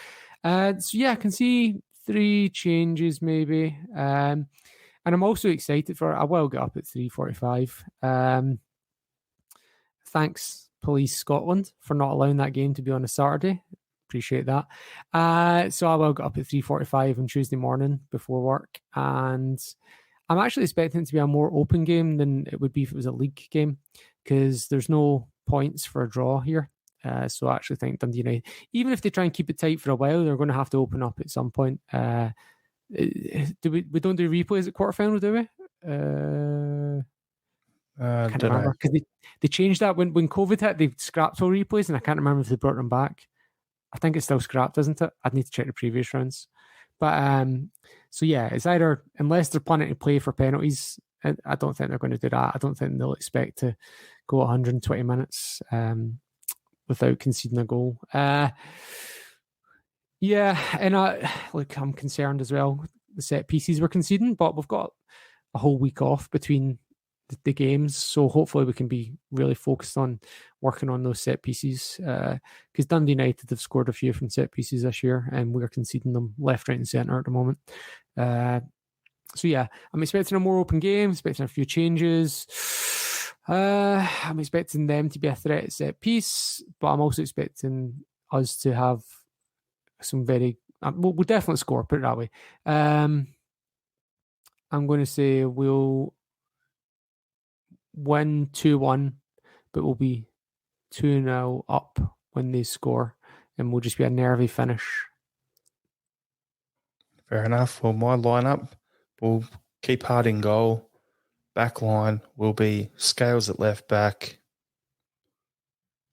B: So yeah, I can see 3 changes maybe. And I'm also excited for, I will get up at 3:45. Thanks, Police Scotland, for not allowing that game to be on a Saturday. Appreciate that. So I will get up at 3:45 on Tuesday morning before work. And I'm actually expecting it to be a more open game than it would be if it was a league game, because there's no points for a draw here. So I actually think Dundee United, even if they try and keep it tight for a while, they're going to have to open up at some point. We don't do replays at quarterfinal, do we? I can't remember, because they changed that when COVID hit. They scrapped all replays, and I can't remember if they brought them back. I think it's still scrapped, isn't it? I'd need to check the previous rounds. But so yeah, it's either, unless they're planning to play for penalties, I don't think they're going to do that. I don't think they'll expect to go 120 minutes without conceding a goal. Yeah, and I'm concerned as well. The set pieces we're conceding, but we've got a whole week off between the games, so hopefully we can be really focused on working on those set pieces, because Dundee United have scored a few from set pieces this year, and we're conceding them left, right and centre at the moment. So yeah, I'm expecting a more open game, expecting a few changes. I'm expecting them to be a threat at set piece, but I'm also expecting us to have some very we'll definitely score, put it that way. I'm going to say we'll win 2-1, but we'll be 2-0 up when they score, and we'll just be a nervy finish.
A: Fair enough. Well, my lineup will keep Hart in goal. Back line will be Scales at left back.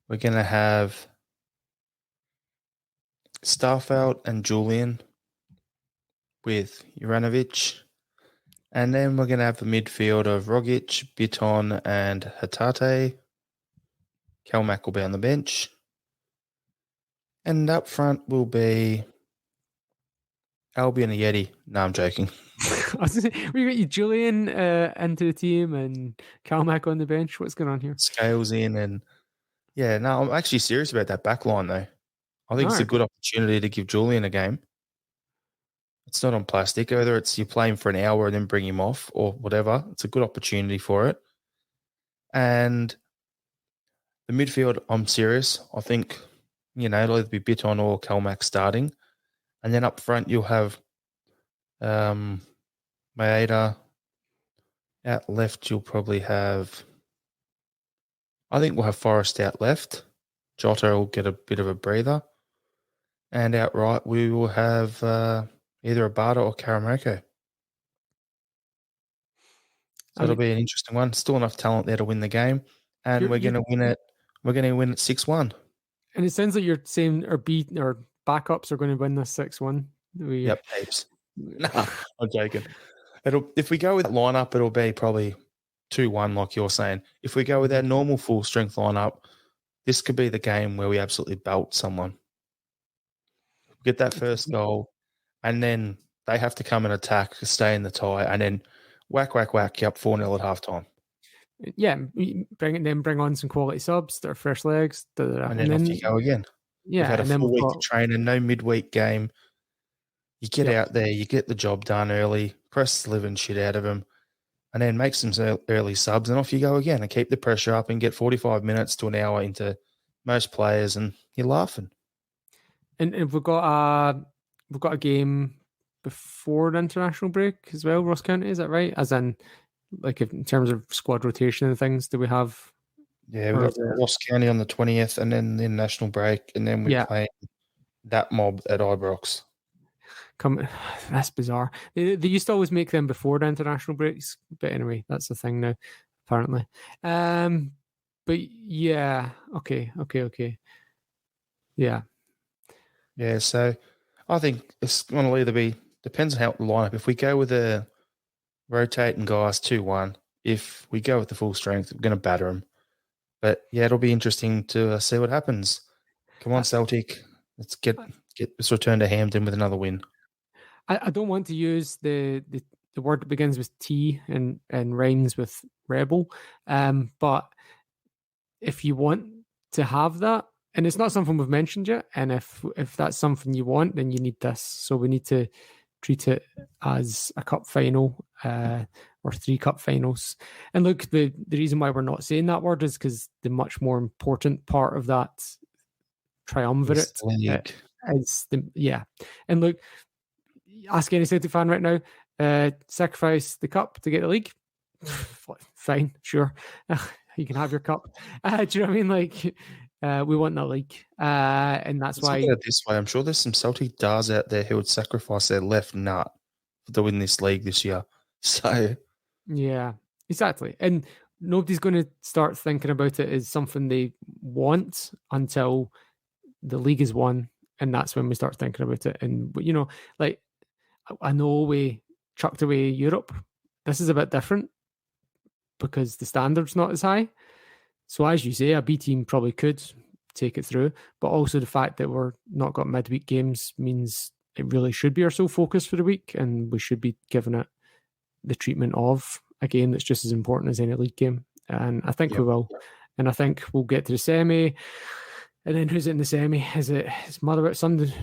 A: We're going to have Starfelt and Julian with Juranovic. And then we're going to have a midfield of Rogic, Biton, and Hatate. Kalmak will be on the bench. And up front will be Albion and Yeti. No, I'm joking.
B: We got you Julian into the team and Kalmak on the bench. What's going on here?
A: Scales in, and yeah, no, I'm actually serious about that back line though. I think it's a good opportunity to give Julian a game. It's not on plastic. Whether it's you play him for an hour and then bring him off or whatever, it's a good opportunity for it. And the midfield, I'm serious. I think, it'll either be Biton or Kalmak starting. And then up front, you'll have Maeda. Out left, you'll probably have, I think we'll have Forrest out left. Jota will get a bit of a breather. And out right, we will have either Abada or Karamoko. So it'll be an interesting one. Still enough talent there to win the game. And we're going to win it. We're going to win it 6-1.
B: And it sounds like you're saying our backups are going to win this 6-1.
A: Yep, heaps. No, I'm joking. If we go with that lineup, it'll be probably 2-1, like you're saying. If we go with our normal full strength lineup, this could be the game where we absolutely belt someone. Get that first goal, and then they have to come and attack to stay in the tie, and then whack, you're up 4-0 at halftime.
B: Yeah, bring on some quality subs, their fresh legs.
A: And then off you go again.
B: Yeah.
A: We've had a full week of training, no midweek game. You get out there, you get the job done early, press the living shit out of them, and then make some early subs, and off you go again, and keep the pressure up and get 45 minutes to an hour into most players, and you're laughing.
B: And we've got a game before the international break as well, Ross County, is that right? As in, like, in terms of squad rotation and things, do we have?
A: Yeah, we've got Ross County on the 20th, and then the international break, and then we're playing that mob at Ibrox.
B: That's bizarre. They used to always make them before the international breaks, but anyway, that's the thing now, apparently. But yeah, okay. Yeah.
A: Yeah, so I think it's going to either be, depends on how the lineup. If we go with a rotating guys 2-1, if we go with the full strength, we're going to batter them. But yeah, it'll be interesting to see what happens. Come on, Celtic. Let's get this return to Hampden with another win.
B: I don't want to use the word that begins with T and rhymes with rebel. But if you want to have that, and it's not something we've mentioned yet, and if that's something you want, then you need this. So we need to treat it as a cup final or 3 cup finals. And look, the reason why we're not saying that word is because the much more important part of that triumvirate is And look, ask any Celtic fan right now, sacrifice the cup to get the league. Fine, sure. You can have your cup. Do you know what I mean? Like, we want that league. And that's why.
A: Look at it this way. I'm sure there's some Celtic dars out there who would sacrifice their left nut to win this league this year. So.
B: Yeah, exactly. And nobody's going to start thinking about it as something they want until the league is won. And that's when we start thinking about it. And, you know, like, I know we chucked away Europe. This is a bit different because the standard's not as high. So as you say, a B team probably could take it through, but also the fact that we're not got midweek games means it really should be our sole focus for the week, and we should be giving it the treatment of a game that's just as important as any league game. And I think we will. And I think we'll get to the semi. And then who's in the semi? It's Motherwell, Sunday,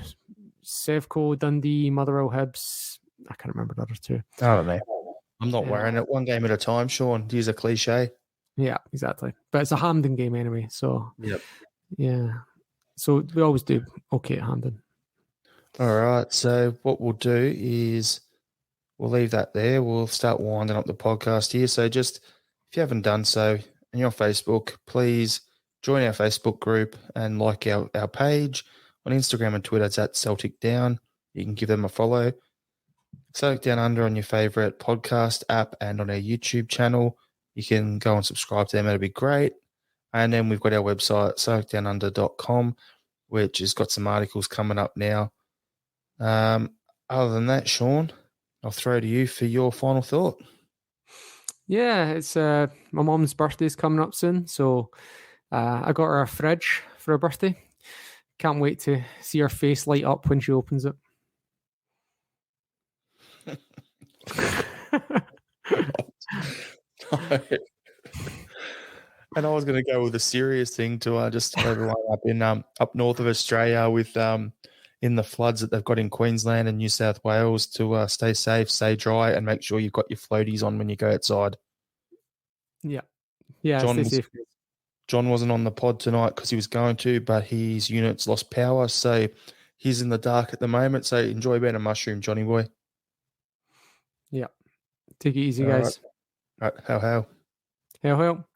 B: Sevco, Dundee, Motherwell, Hibs. I can't remember the other two.
A: I don't know. I'm not worrying it. One game at a time, Sean. To use a cliche.
B: Yeah, exactly. But it's a Hampden game anyway. So,
A: yeah.
B: So we always do okay at Hampden.
A: All right. So what we'll do is we'll leave that there. We'll start winding up the podcast here. So just, if you haven't done so, and you're on Facebook, please join our Facebook group and like our page. On Instagram and Twitter, it's at Celtic Down. You can give them a follow. Celtic Down Under on your favourite podcast app and on our YouTube channel. You can go and subscribe to them. That'd be great. And then we've got our website, celticdownunder.com, which has got some articles coming up now. Other than that, Sean, I'll throw to you for your final thought.
B: Yeah, it's my mom's birthday's coming up soon, so I got her a fridge for her birthday. Can't wait to see her face light up when she opens it.
A: And I was going to go with a serious thing to just everyone up north of Australia with in the floods that they've got in Queensland and New South Wales to stay safe, stay dry, and make sure you've got your floaties on when you go outside.
B: Yeah,
A: John wasn't on the pod tonight because he was going to, but his unit's lost power, so he's in the dark at the moment. So enjoy being a mushroom, Johnny boy.
B: Yeah, take it easy, guys.
A: All right. How?
B: Hail.